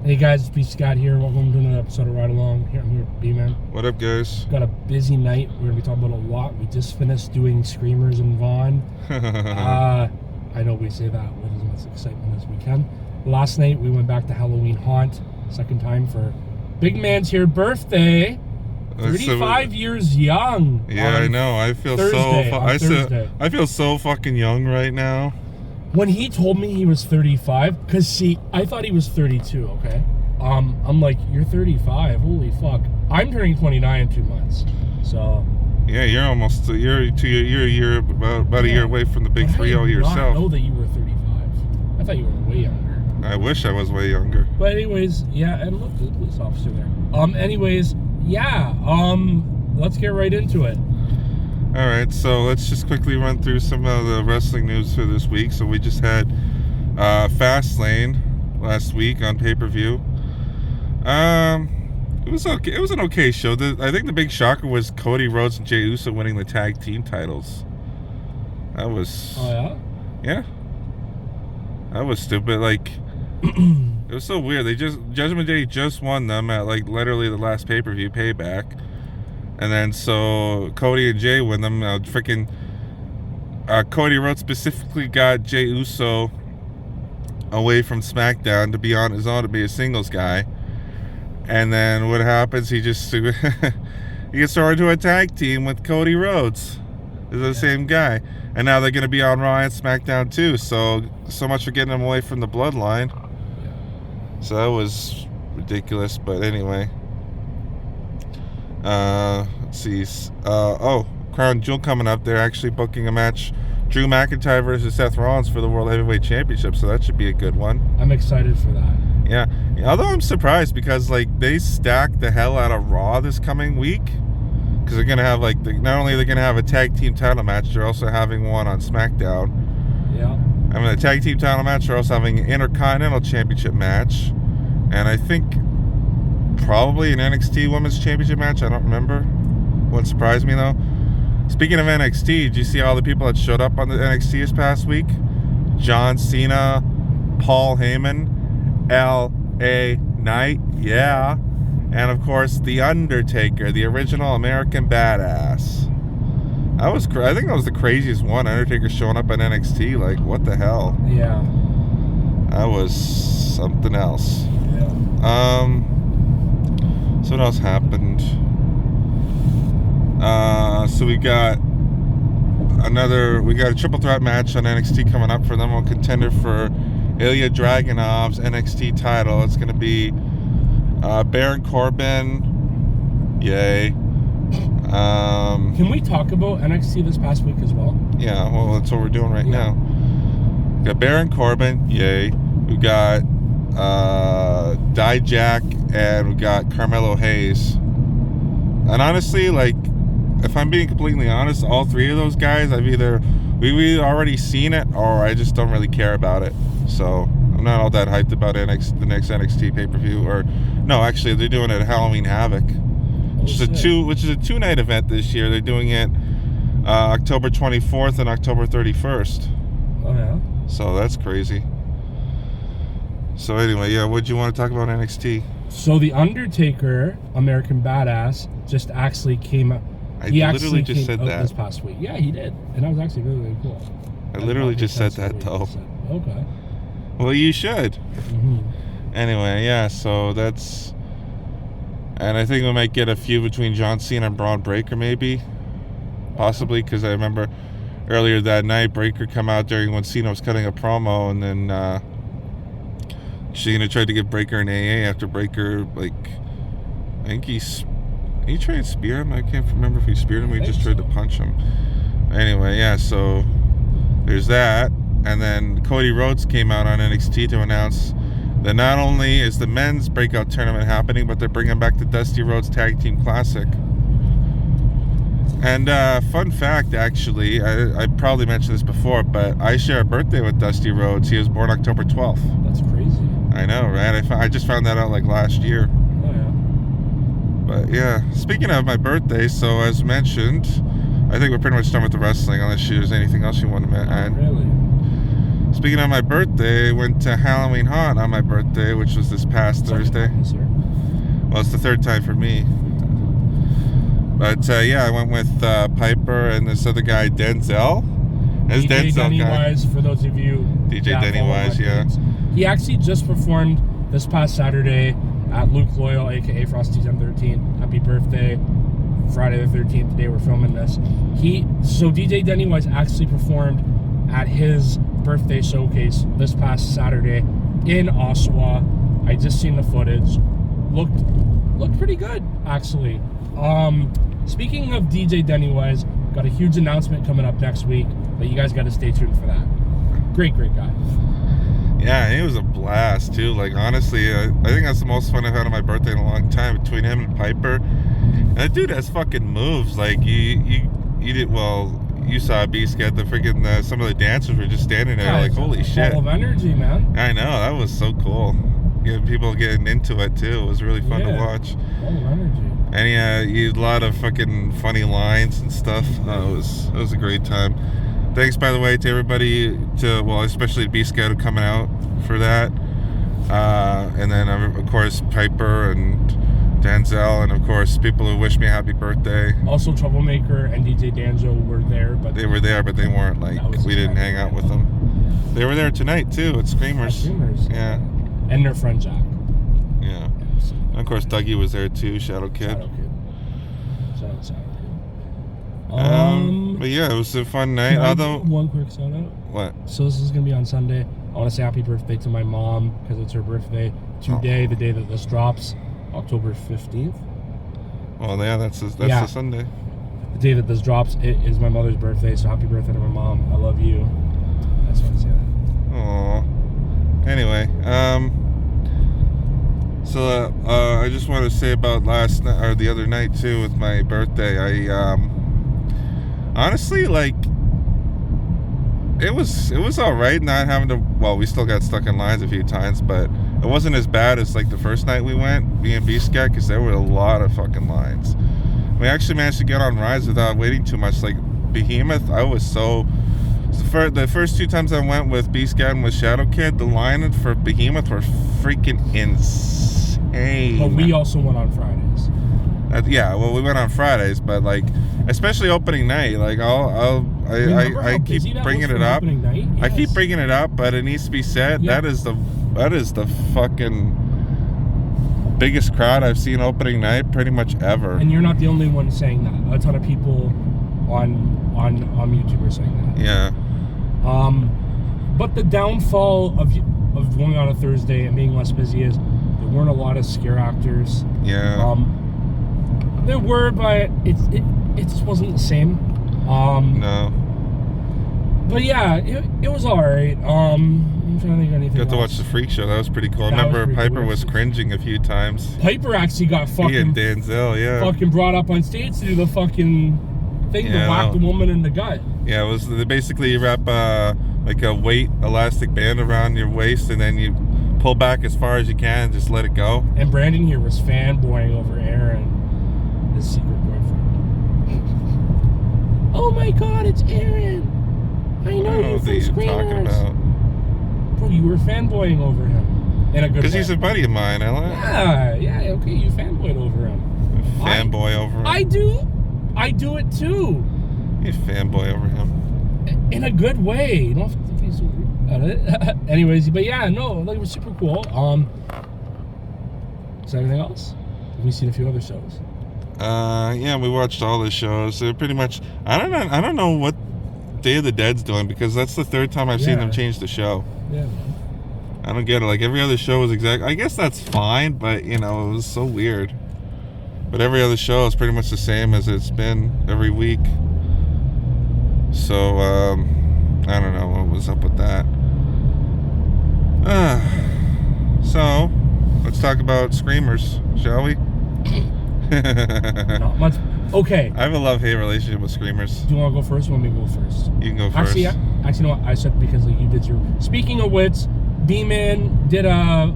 Hey guys, it's B Scott here. Welcome to another episode of Ride Along. I'm here with B-Man. What up, guys? Got a busy night. We're going to be talking about a lot. We just finished doing Screamers in Vaughan. I know we say that with as much excitement as we can. Last night we went back to Halloween Haunt. Second time for Big Man's here birthday. 35 years young. Yeah, I know. I feel Thursday. I feel so fucking young right now. When he told me he was 35, because see, I thought he was 32, okay? I'm like, you're 35, holy fuck. I'm turning 29 in 2 months, so... Yeah, you're almost, you're a year, about a year away from the big 3-0 yourself. I know that you were 35. I thought you were way younger. I wish I was way younger. But anyways, yeah, and look, the police officer there. Let's get right into it. Alright, so let's just quickly run through some of the wrestling news for this week. So we just had Fastlane last week on pay-per-view. It was okay. It was an okay show. I think the big shocker was Cody Rhodes and Jey Uso winning the tag team titles. That was... Oh, yeah? Yeah. That was stupid. Like, it was so weird. Judgment Day just won them at, like, literally the last pay-per-view, Payback. And then so Cody and Jay win them. Cody Rhodes specifically got Jey Uso away from SmackDown to be on his own, to be a singles guy. And then what happens? He just he gets thrown into a tag team with Cody Rhodes. Is the same guy. And now they're going to be on Raw and SmackDown too. So much for getting them away from the bloodline. So that was ridiculous. But anyway. Let's see. Crown Jewel coming up. They're actually booking a match. Drew McIntyre versus Seth Rollins for the World Heavyweight Championship. So that should be a good one. I'm excited for that. Yeah. Although I'm surprised because like they stacked the hell out of Raw this coming week. Because they're gonna have not only are they gonna have a tag team title match, they're also having one on SmackDown. Yeah. I mean, the tag team title match, they're also having an Intercontinental Championship match, and I think probably an NXT Women's Championship match. I don't remember. Wouldn't surprise me though. Speaking of NXT, did you see all the people that showed up on the NXT this past week? John Cena, Paul Heyman, L.A. Knight, yeah. And of course, The Undertaker, the original American Badass. I think that was the craziest one. Undertaker showing up on NXT. Like, what the hell? Yeah. That was something else. Yeah. So what else happened? So we got a triple threat match on NXT coming up for them. A contender for Ilya Dragunov's NXT title. It's going to be Baron Corbin. Yay. Can we talk about NXT this past week as well? Yeah, well, that's what we're doing right now. We got Baron Corbin. Yay. We got Dijak, and we got Carmelo Hayes. And honestly, like, if I'm being completely honest, all three of those guys, we've either already seen it or I just don't really care about it. So I'm not all that hyped about the next NXT pay-per-view. Or no, actually, they're doing it at Halloween Havoc, which is a 2-night event this year. They're doing it October 24th and October 31st. Oh yeah. So that's crazy. So anyway, yeah, what do you want to talk about NXT? So The Undertaker, American Badass, just actually came out. He literally just said that this past week. Yeah, he did, and that was actually really, really cool. I literally just said that though. Okay. Well, you should. Mm-hmm. Anyway, yeah. So that's, and I think we might get a feud between John Cena and Braun Breaker, maybe, possibly, because I remember earlier that night Breaker come out during when Cena was cutting a promo, and then Cena tried to get Breaker an AA after Breaker, like, I think he tried to spear him. I can't remember if he speared him or he just tried to punch him. Anyway, yeah, so there's that. And then Cody Rhodes came out on NXT to announce that not only is the men's breakout tournament happening, but they're bringing back the Dusty Rhodes Tag Team Classic. And fun fact, actually, I probably mentioned this before, but I share a birthday with Dusty Rhodes. He was born October 12th. That's crazy. I know, right? I just found that out like last year. Oh yeah. But yeah, speaking of my birthday, so as mentioned, I think we're pretty much done with the wrestling, unless there's anything else you want to add. Really? Speaking of my birthday, I went to Halloween Haunt on my birthday, which was this past Thursday. Well, it's the third time for me. But yeah, I went with Piper and this other guy, Denzel. This DJ Denzel Denny guy. Wise, for those of you. DJ that Denny follow Wise, my yeah. page. He actually just performed this past Saturday at Luke Loyal, aka Frosty's M13. Happy birthday. Friday the 13th, the day we're filming this. So DJ Denny Wise actually performed at his birthday showcase this past Saturday in Oshawa. I just seen the footage. Looked pretty good, actually. Speaking of DJ Denny Wise, got a huge announcement coming up next week, but you guys got to stay tuned for that. Great guy. Yeah, it was a blast too. Like honestly, I think that's the most fun I've had on my birthday in a long time, between him and Piper. And that dude has fucking moves. Like you did well. You saw Beast get the freaking some of the dancers were just standing there like, holy shit. Full of energy, man. I know, that was so cool. Yeah, people getting into it too. It was really fun to watch. Full of energy. And he had a lot of fucking funny lines and stuff. It was a great time. Thanks, by the way, to everybody, especially Beast Scout coming out for that. And then, of course, Piper and Denzel, and of course, people who wished me a happy birthday. Also, Troublemaker and DJ Danjo were there, but they were there, but they weren't we didn't hang out with them. They were there tonight too at Screamers. Yeah. And their friend Jack. Yeah. And of course, Dougie was there too. Shadow Kid. Shadow Kid. But yeah, it was a fun night. Although one quick shout out. What? So this is gonna be on Sunday. I want to say happy birthday to my mom because it's her birthday today, the day that this drops, October 15th. Well, yeah, that's the Sunday. The day that this drops, it is my mother's birthday. So happy birthday to my mom. I love you. I just want to say that. Aww. Anyway, so I just want to say about last night or the other night too with my birthday. I honestly, like, it was all right not having to. Well, we still got stuck in lines a few times, but it wasn't as bad as like the first night we went, me and B-Scat, because there were a lot of fucking lines. We actually managed to get on rides without waiting too much. Like Behemoth, I was so. The first two times I went with B-Scat and with Shadow Kid, the line for Behemoth were freaking insane. But we also went on Fridays. Yeah, well, we went on Fridays, but like, especially opening night, like I keep bringing it up. Yes. I keep bringing it up, but it needs to be said. Yeah. That is the fucking biggest crowd I've seen opening night pretty much ever. And you're not the only one saying that. A ton of people on YouTube are saying that. Yeah. But the downfall of going on a Thursday and being less busy is there weren't a lot of scare actors. Yeah. There were, but it just wasn't the same. No. But yeah, it was alright. I'm trying to think of anything Got to else. watch the Freak Show. That was pretty cool. I remember Piper was cringing a few times. Piper actually got fucking. He and Denzel, yeah. Fucking brought up on stage to do the fucking thing to whack the woman in the gut. Yeah, it was basically you wrap like a weight elastic band around your waist, and then you pull back as far as you can and just let it go. And Brandon here was fanboying over Aaron, his secret boyfriend. Oh my god, it's Aaron! I know you from Screamers. Talking about. Bro, you were fanboying over him in a good way. Because he's a buddy of mine, Ella. Yeah, okay, you fanboyed over him. Fanboy over him. I do it too. You fanboy over him. In a good way. You don't have to think so rude about it. Anyways, but yeah, no, like, it was super cool. Is there anything else? We've seen a few other shows. Yeah, we watched all the shows. They're pretty much. I don't know what Day of the Dead's doing, because that's the third time I've seen them change the show. Yeah. I don't get it. Like, every other show was exact. I guess that's fine, but it was so weird. But every other show is pretty much the same as it's been every week. So I don't know what was up with that. So let's talk about Screamers, shall we? Not much. Okay. I have a love-hate relationship with Screamers. Do you want to go first or want me to go first? You can go first. Actually, no, I said because you did your... Speaking of which, B-Man did a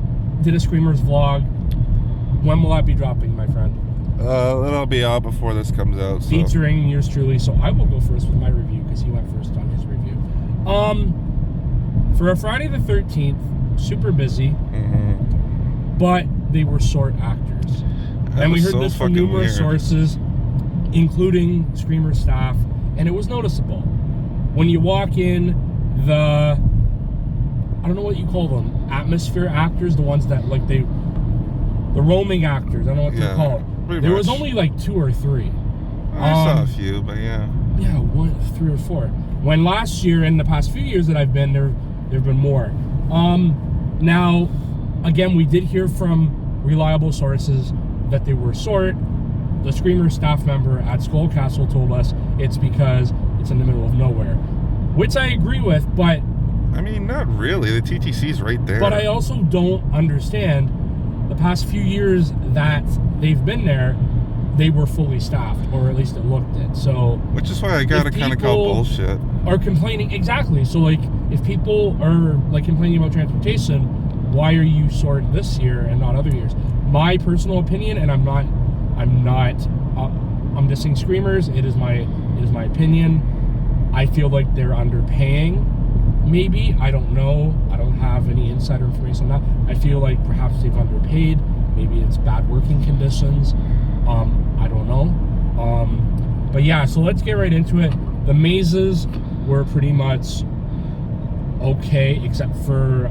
Screamers vlog. When will that be dropping, my friend? It'll be out before this comes out. So. Featuring yours truly. So I will go first with my review because he went first on his review. For a Friday the 13th, super busy, Mm-hmm. but they were short actors. That And we was heard so this from fucking numerous weird. sources, including Screamer staff, and it was noticeable. When you walk in, I don't know what you call them, atmosphere actors, the ones that like the roaming actors, I don't know what Yeah, they're called. pretty There was much. only like 2 or 3. I saw a few, but yeah. Yeah, 3 or 4. When last year and the past few years that I've been there, there've been more. Now, again, we did hear from reliable sources that they were short. The Screamer staff member at Skull Castle told us it's because it's in the middle of nowhere, which I agree with, but I mean, not really. The TTC's right there. but I also don't understand the past few years that they've been there, they were fully staffed, or at least it looked it. So Which is why I gotta kind of call bullshit. are complaining exactly. So like, if people are like complaining about transportation, why are you short this year and not other years? My personal opinion, and I'm dissing Screamers. It is my opinion. I feel like they're underpaying. Maybe, I don't know. I don't have any insider information on that. I feel like perhaps they've underpaid. Maybe it's bad working conditions. I don't know. But yeah, so let's get right into it. The mazes were pretty much okay, except for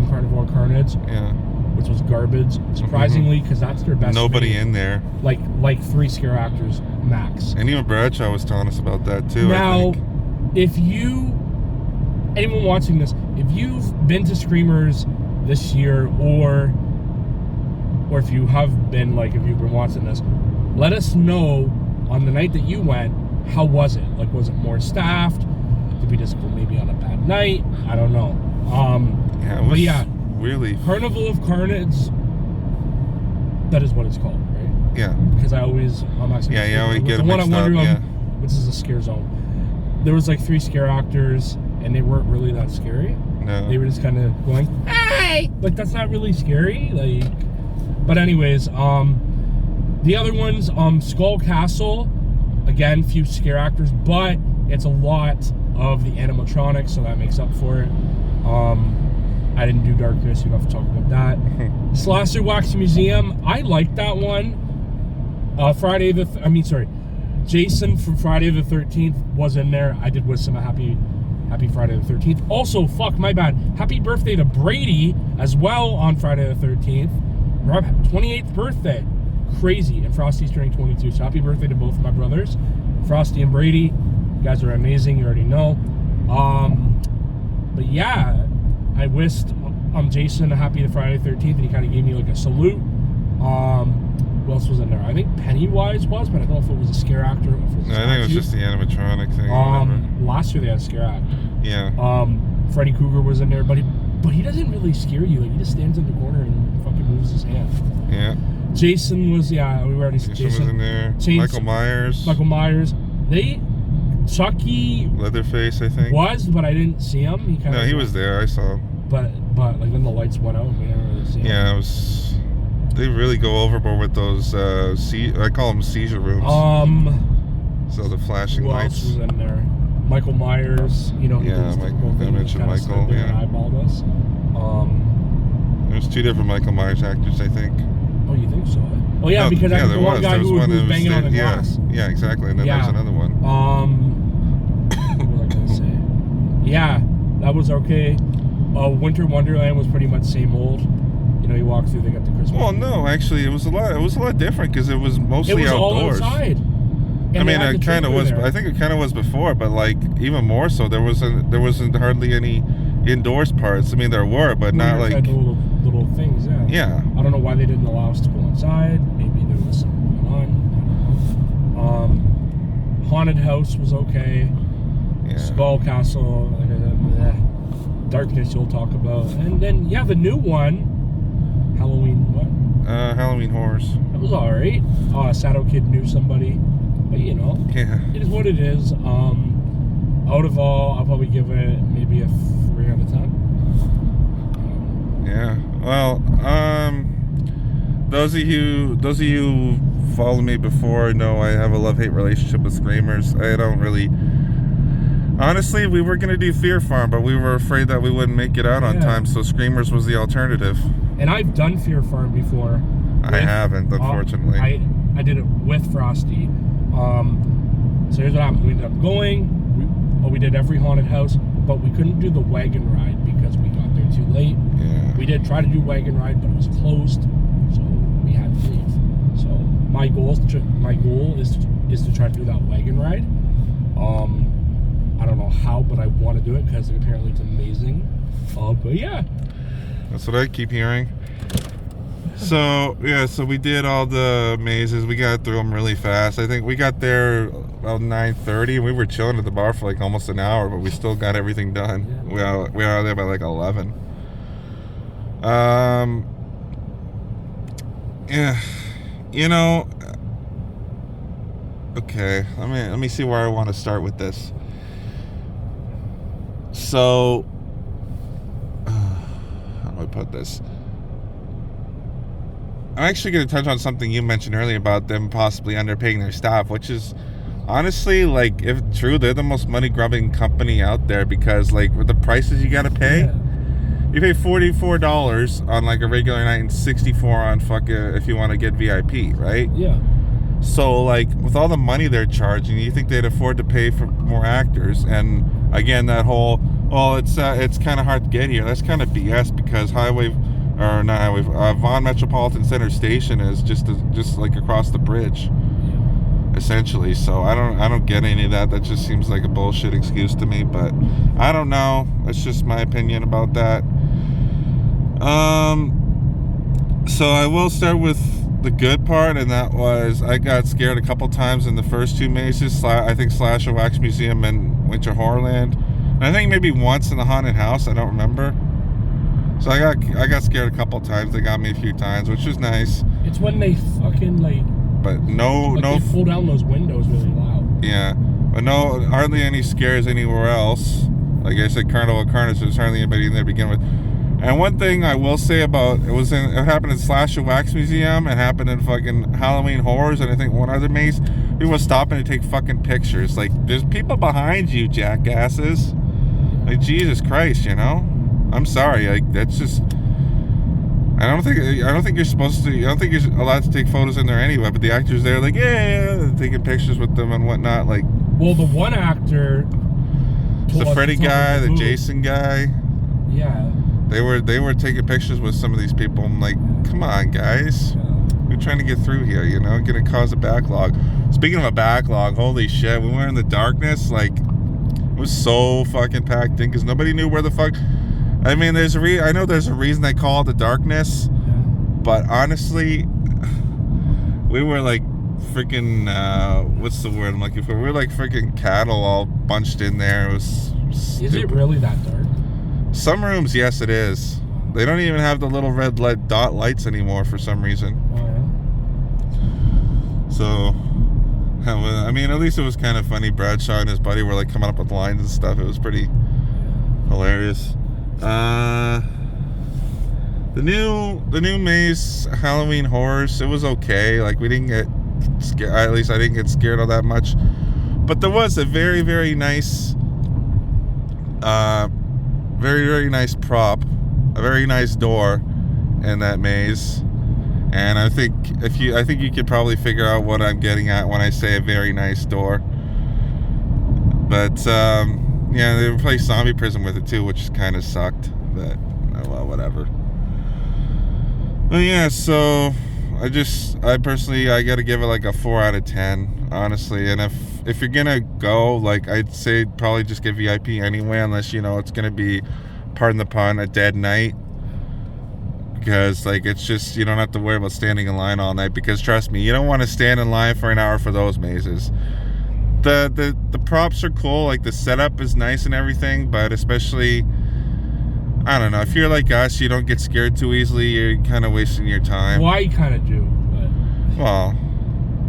Carnivore Carnage, Yeah. which was garbage. Surprisingly, because that's their best. Nobody rate. in there. Like 3 scare actors max. And even Bradshaw was telling us about that too, I Now, think. if anyone watching this, if you've been to Screamers this year, or if you have been, like, if you've been watching this, let us know on the night that you went, how was it? Like, was it more staffed? Did we just go maybe on a bad night? I don't know. Yeah, it was but yeah, really... Carnival of Carnage, that is what it's called, right? Yeah. Because I'm actually Yeah, we get the it one mixed I'm up, wondering yeah. which is a scare zone. There was like 3 scare actors, and they weren't really that scary. No. They were just kind of going, "Hey!" Like, that's not really scary. Like, but anyways, the other ones, Skull Castle, again, few scare actors, but it's a lot of the animatronics, so that makes up for it. I didn't do Darkness, you don't have to talk about that. Slasher Wax Museum, I liked that one. Jason from Friday the 13th was in there. I did wish him a happy Friday the 13th. Also, fuck, my bad. Happy birthday to Brady as well on Friday the 13th. Rob, 28th birthday. Crazy. And Frosty's turning 22. So happy birthday to both of my brothers, Frosty and Brady. You guys are amazing. You already know. But yeah, I wished Jason a happy Friday the 13th, and he kind of gave me like a salute. Who else was in there? I think Pennywise was, but I don't know if it was a scare actor or if it was a No, I think it was statue. just the animatronic thing. or whatever. Last year they had a scare actor. Yeah. Freddy Krueger was in there, but he doesn't really scare you. Like, he just stands in the corner and fucking moves his hand. Yeah. Jason was, yeah, we already said Jason was in there. Michael Myers. Michael Myers. Chucky Leatherface, I think. was, but I didn't see him. He kind No, of, he was there. I saw him. But like then the lights went out. We didn't really see him. Yeah, it was... They really go overboard with those, I call them seizure rooms. So the flashing Who else lights. was in there? Michael Myers. You know, he Yeah, did his Michael- typical I thing, he mentioned kinda Michael, stood there and yeah. eyeballed us. There's 2 different Michael Myers actors, I think. Oh, you think so? Oh yeah, No, because I think there the one was. guy There was who was one that was banging on the there- glass. Yeah, exactly. And then Yeah. there's another one. What was I gonna say? Yeah, that was okay. Winter Wonderland was pretty much same old. You know, you walk through, they got the Christmas. Well, no, actually, it was a lot different because it was mostly it was outdoors. all outside. And I they mean, had the it kind of trailer was. there. I think it kind of was before, but like even more so. There wasn't hardly any indoors parts. I mean, there were, but We not were like. inside the little things. Yeah. Yeah. I don't know why they didn't allow us to go inside. Maybe there was something going on. I don't know. Haunted House was okay. Yeah. Skull Castle, like I said, bleh. Darkness you'll talk about, and then yeah, the new one, Halloween. What? Halloween Horrors. That was all right. Shadow Kid knew somebody, but you know, Yeah. it is what it is. Out of all, I'll probably give it maybe a 3 out of 10. Yeah. Well, those of you who follow me before know I have a love-hate relationship with Screamers. Honestly, we were gonna do Fear Farm, but we were afraid that we wouldn't make it out on Yeah. time, so Screamers was the alternative. And I've done Fear Farm before. I haven't, unfortunately. I did it with Frosty. So here's what happened. We ended up going. We did every haunted house, but we couldn't do the wagon ride because we got there too late. Yeah. We did try to do wagon ride, but it was closed, so we had to leave. So my goal is to try to do that wagon ride. I don't know how, but I want to do it because apparently it's amazing. But yeah, That's what I keep hearing. So yeah, so we did all the mazes. We got through them really fast. I think we got there about 9:30. We were chilling at the bar for like almost an hour, but we still got everything done. Yeah. We were out there by like 11. Yeah, you know. Okay, let me see where I want to start with this. So, how do I put this? I'm actually going to touch on something you mentioned earlier about them possibly underpaying their staff, which is honestly, like, if true, they're the most money-grubbing company out there because, like, with the prices you got to pay, yeah. you pay $44 on, like, a regular night and $64 on fucking if you want to get VIP, right? Yeah. So, like, with all the money they're charging, you think they'd afford to pay for more actors? And again, that whole, well, it's kind of hard to get here. That's kind of BS because Vaughan Metropolitan Center Station is just like across the bridge, essentially. So I don't get any of that. That just seems like a bullshit excuse to me. But I don't know. It's just my opinion about that. So I will start with the good part, and that was I got scared a couple times in the first two mazes. I think Slasher Wax Museum and Winter Horrorland, and I think maybe once in the haunted house. I don't remember. So I got scared a couple times. They got me a few times, which was nice. It's when they fucking But no. they pull down those windows really loud. Yeah, but no, hardly any scares anywhere else. Like I said, Carnival Carnage, there's hardly anybody in there to begin with. And one thing I will say about it happened in Slasher Wax Museum, it happened in fucking Halloween Horrors, and I think one other maze. People were stopping to take fucking pictures. Like, there's people behind you, jackasses. Like, Jesus Christ, you know? I'm sorry. Like, that's just. I don't think you're supposed to. I don't think you're allowed to take photos in there anyway. But the actors there, like, yeah, taking pictures with them and whatnot. Like, well, the one actor, the Freddy guy, the Jason guy. Yeah. They were taking pictures with some of these people. I'm like, come on, guys. We're trying to get through here, you know, gonna cause a backlog. Speaking of a backlog, holy shit, when we were in the darkness, like, it was so fucking packed in because nobody knew where the fuck. I mean, I know there's a reason they call it the darkness, but honestly, we were like freaking, what's the word I'm looking for? We were like freaking cattle all bunched in there. It was stupid. Is it really that dark? Some rooms, yes, it is. They don't even have the little red LED dot lights anymore for some reason. Oh, yeah. So, I mean, at least it was kind of funny. Bradshaw and his buddy were like coming up with lines and stuff. It was pretty hilarious. The new maze, Halloween Horrors, it was okay. Like, we didn't get scared. At least I didn't get scared all that much. But there was a very, very nice, very, very nice prop, a very nice door in that maze. And I think you could probably figure out what I'm getting at when I say a very nice door. But yeah, they replaced Zombie Prison with it too, which kind of sucked. But oh well, whatever. But yeah, so I personally got to give it like a 4 out of 10, honestly. And if you're gonna go, like, I'd say probably just get VIP anyway, unless you know it's gonna be, pardon the pun, a dead night. Because, like, it's just, you don't have to worry about standing in line all night. Because trust me, you don't want to stand in line for an hour for those mazes. The props are cool, like the setup is nice and everything, but especially, I don't know, if you're like us, you don't get scared too easily, you're kind of wasting your time. Well, I kind of do,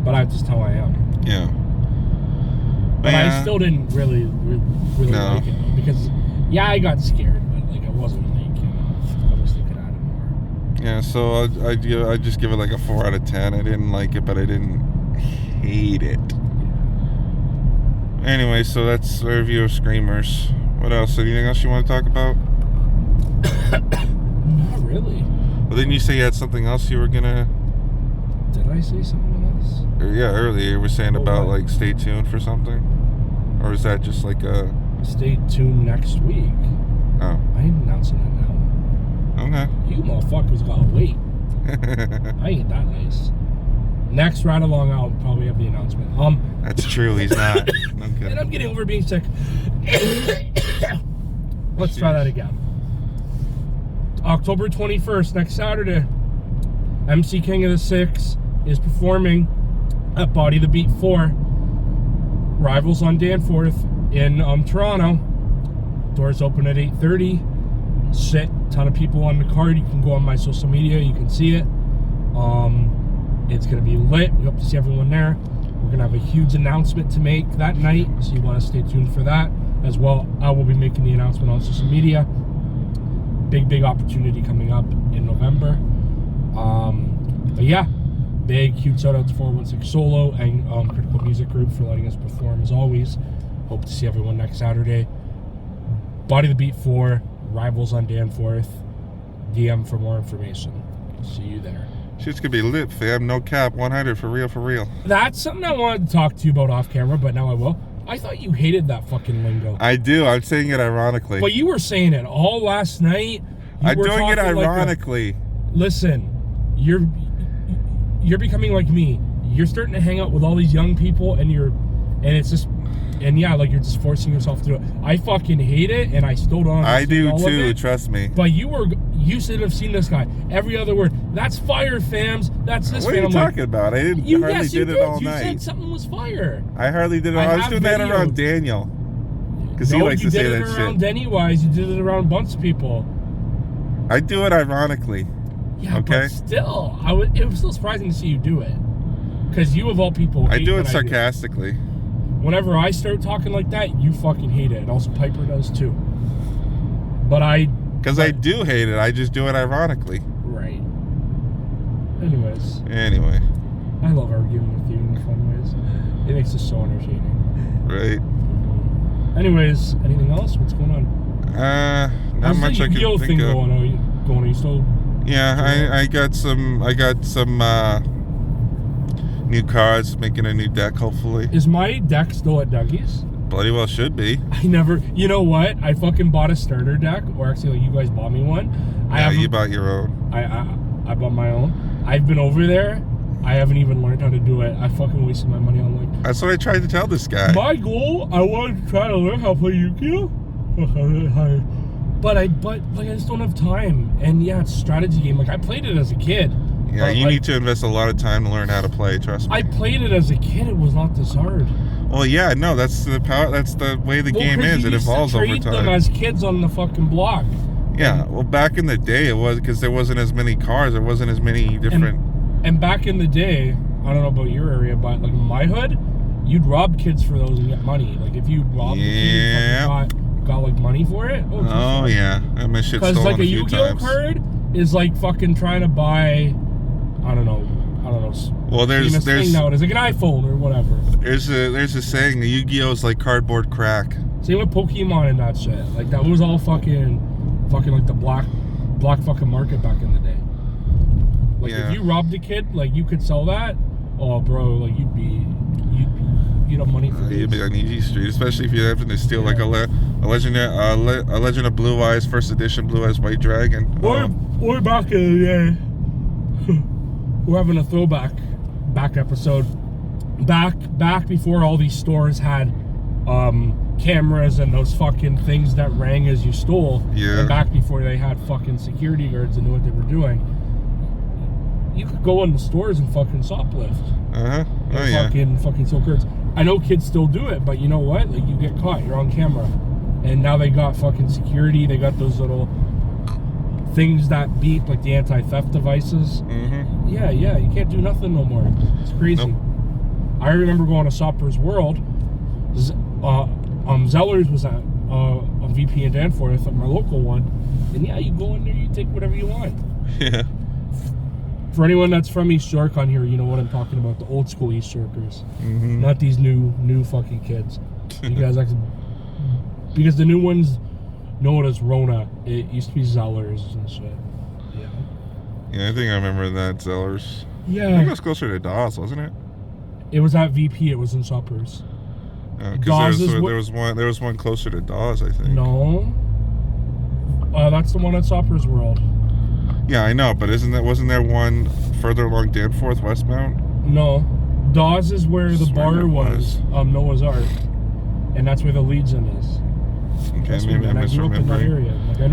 but that's just how I am. Yeah. But yeah. I still didn't really No. like it, though, because, yeah, I got scared, but, like, I wasn't, like, you know, I wish they could add it more. Yeah, so I'd just give it like a 4 out of 10. I didn't like it, but I didn't hate it. Anyway, so that's a review of Screamers. What else? Anything else you want to talk about? Not really. Well, didn't you say you had something else you were gonna? Did I say something else? Yeah, earlier you were saying about what? like stay tuned for something, or is that just like a? Stay tuned next week. Oh. I ain't announcing it now. Okay. You motherfuckers gotta wait. I ain't that nice. Next ride along, I'll probably have the announcement. That's true. He's not. And Okay. I'm getting over being sick. Let's try that again. October 21st, next Saturday, MC King of the Six is performing at Body the Beat 4, Rivals on Danforth in Toronto. Doors open at 8:30. Sit, ton of people on the card. You can go on my social media, you can see it. It's gonna be lit. We hope to see everyone there. We're gonna have a huge announcement to make that night, so you want to stay tuned for that as well. I will be making the announcement on social media. Big opportunity coming up in November. But yeah, big huge shout out to 416 Solo and Critical Music Group for letting us perform as always. Hope to see everyone next Saturday. Body the Beat 4, Rivals on Danforth. DM for more information. See you there. Shit's gonna be lit, fam. No cap. 100 for real, for real. That's something I wanted to talk to you about off camera, but now I will. I thought you hated that fucking lingo. I do. I'm saying it ironically. But you were saying it all last night. I'm doing it ironically. Listen, you're becoming like me. You're starting to hang out with all these young people, and it's just, and yeah, like you're just forcing yourself to do it. I fucking hate it, and I still don't. I do all of too. it. Trust me. But you should have seen this guy. Every other word. That's fire, fams. That's this. What are you I'm talking about? I didn't. You, hardly yes, you did it all You night. said something was fire. I hardly did it. I was have doing that video. around Daniel, because he likes to say that You did it around shit. Denny Wise. You did it around a bunch of people. I do it ironically. Yeah, Okay. but still, it was still surprising to see you do it. Because you, of all people, I hate do when it sarcastically. Whenever I start talking like that, you fucking hate it. And also Piper does too. But Because I do hate it. I just do it ironically. Right. Anyways, Anyway, I love arguing with you in fun ways. It makes us so entertaining. right? Anyways, anything else? What's going on? Not much I can Yu-Gi-Oh think thing of. going on? Are you still? Yeah, I got some new cards, making a new deck hopefully. Is my deck still at Dougie's? Bloody well should be. I never. You know what? I fucking bought a starter deck, or actually, like you guys bought me one. Yeah, you bought your own. I bought my own. I've been over there. I haven't even learned how to do it. I fucking wasted my money on like. That's what I tried to tell this guy. My goal, I wanted to try to learn how to play Yu-Gi-Oh. But like I just don't have time. And yeah, it's a strategy game. Like I played it as a kid. Yeah, but, you like, need to invest a lot of time to learn how to play. Trust me. I played it as a kid. It was not this hard. Well, yeah, no, that's the power. That's the way the game 'cause is. you It used to evolves over trade them time. as kids on the fucking block. Yeah, well, back in the day, it was because there wasn't as many cars. There wasn't as many different. And back in the day, I don't know about your area, but like my hood, you'd rob kids for those and get money. Like if you robbed a kid and got like money for it. Oh yeah, I my shit Because stolen like a a few Yu-Gi-Oh times. card is like fucking trying to buy, I don't know. Well, there's thing nowadays, like an iPhone or whatever. there's a saying, the Yu-Gi-Oh is like cardboard crack. Same with Pokemon and that shit. Like that was all fucking like the black fucking market back in the day. Like Yeah. if you robbed a kid, like you could sell that. Oh, bro, like you'd have money for You'd this. be on Easy Street, especially if you're having to steal like a Legend of Blue Eyes First Edition Blue Eyes White Dragon. Or back in the day. We're having a throwback episode. Back before all these stores had cameras and those fucking things that rang as you stole. Yeah. And back before they had fucking security guards that knew what they were doing. You could go in the stores and fucking shoplift. Oh And yeah. fucking steal cards. I know kids still do it, but you know what? Like you get caught, you're on camera. And now they got fucking security, they got those little things that beep, like the anti-theft devices. Mm-hmm. Yeah, you can't do nothing no more. It's crazy. Nope. I remember going to Shopper's World. Zellers was at on VP in Danforth, at my local one. And yeah, you go in there, you take whatever you want. Yeah. For anyone that's from East York on here, you know what I'm talking about, the old school East Yorkers. Mm-hmm. Not these new fucking kids. because the new ones know it as Rona. It used to be Zellers and shit. Yeah. Yeah, I think I remember that Zellers. I think it Yeah. was closer to Dawes, wasn't it? It was at VP. It was in Suppers. Because Dawes is there was one closer to Dawes, I think. No. That's the one at Suppers World. Yeah, I know, but wasn't there one further along Danforth westbound? No. Dawes is where the Swear bar there was. Noah's Ark. And that's where the Legion is. Okay, Trust me, maybe I'm man, I grew up in that misremembering. area. Like, I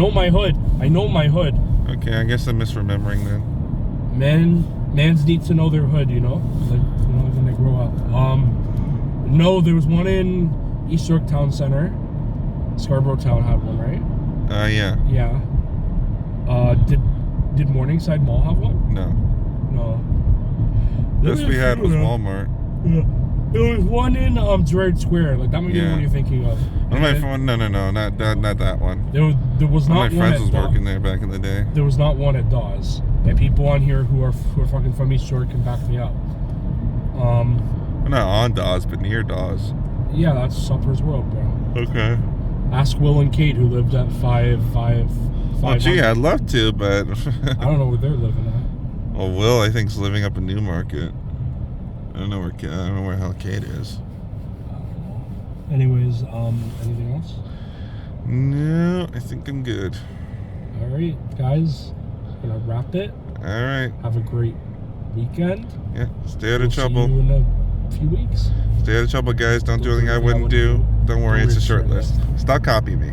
know my hood. Okay, I guess I'm misremembering then. Mans need to know their hood, you know? Like, when they grow up. No, there was one in East York Town Center. Scarborough Town had one, right? Yeah. Yeah. Did Morningside Mall have one? No. No. Best we had was Walmart. Yeah. There was one in Gerrard Square. Like, that might be the Yeah. one you're thinking of. One of my phone. No, not that one. There was One not of my one friends at was Dawes. working there back in the day. There was not one at Dawes. And people on here who are fucking from East York can back me up. Well, not on Dawes, but near Dawes. Yeah, that's Suppers World, bro. Okay. Ask Will and Kate, who lived at 5. Oh, gee, I'd love to, but I don't know where they're living at. well, Will I think's living up in Newmarket. I don't know where hell Kate is. Anyways, anything else? No, I think I'm good. All right, guys, gonna wrap it. All right. Have a great weekend. Yeah. Stay out of We'll see trouble. you in a few weeks. Stay out of trouble, guys. Don't do anything I wouldn't do. Don't worry, it's a short list. Stop copying me.